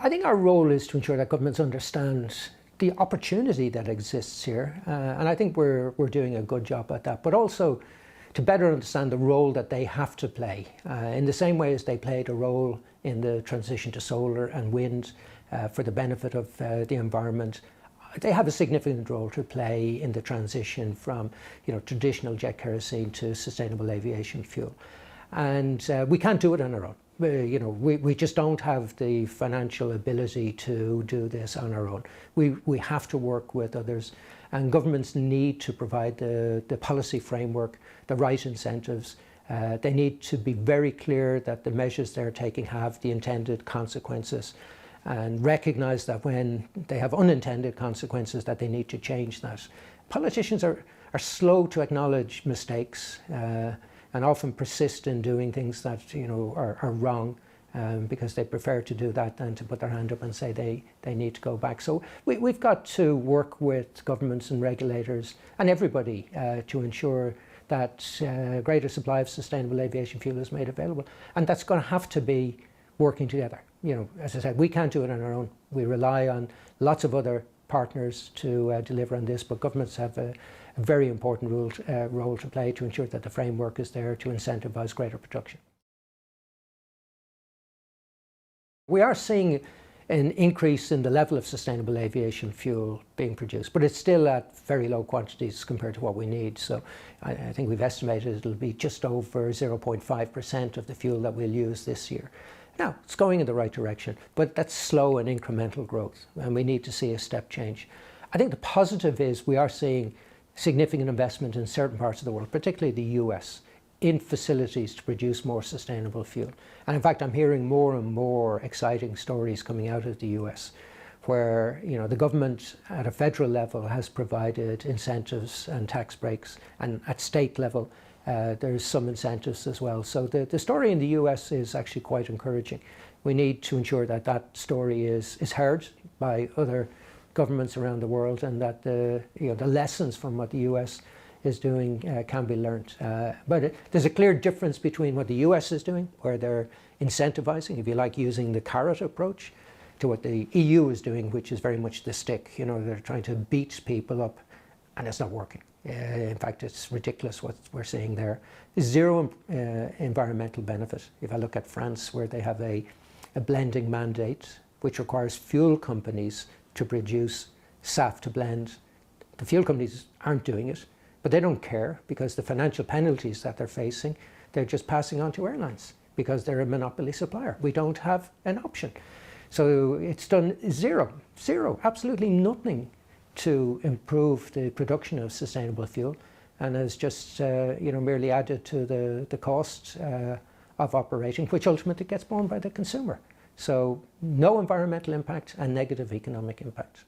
I think our role is to ensure that governments understand the opportunity that exists here, and I think we're doing a good job at that, but also to better understand the role that they have to play, in the same way as they played a role in the transition to solar and wind for the benefit of the environment. They have a significant role to play in the transition from traditional jet kerosene to sustainable aviation fuel. And we can't do it on our own. We just don't have the financial ability to do this on our own. We have to work with others, and governments need to provide the policy framework, the right incentives. They need to be very clear that the measures they're taking have the intended consequences, and recognise that when they have unintended consequences that they need to change that. Politicians are slow to acknowledge mistakes and often persist in doing things that are wrong, because they prefer to do that than to put their hand up and say they need to go back. So we've got to work with governments and regulators and everybody to ensure that greater supply of sustainable aviation fuel is made available, and that's going to have to be working together. As I said, we can't do it on our own. We rely on lots of other partners to deliver on this, but governments have a very important role to play to ensure that the framework is there to incentivise greater production. We are seeing an increase in the level of sustainable aviation fuel being produced, but it's still at very low quantities compared to what we need. So I think we've estimated it'll be just over 0.5% of the fuel that we'll use this year. Now, it's going in the right direction, but that's slow and incremental growth, and we need to see a step change. I think the positive is we are seeing significant investment in certain parts of the world, particularly the US, in facilities to produce more sustainable fuel. And in fact, I'm hearing more and more exciting stories coming out of the US, where the government at a federal level has provided incentives and tax breaks, and at state level there's some incentives as well. So the story in the US is actually quite encouraging. We need to ensure that that story is heard by other governments around the world, and that the lessons from what the US is doing can be learned. But there's a clear difference between what the US is doing, where they're incentivizing, if you like, using the carrot approach, to what the EU is doing, which is very much the stick. They're trying to beat people up, and it's not working. In fact, it's ridiculous what we're seeing there. There's zero environmental benefit. If I look at France, where they have a blending mandate, which requires fuel companies to produce SAF to blend. The fuel companies aren't doing it, but they don't care, because the financial penalties that they're facing, they're just passing on to airlines because they're a monopoly supplier. We don't have an option. So it's done zero, absolutely nothing to improve the production of sustainable fuel, and has just merely added to the cost of operating, which ultimately gets borne by the consumer. So no environmental impact and negative economic impact.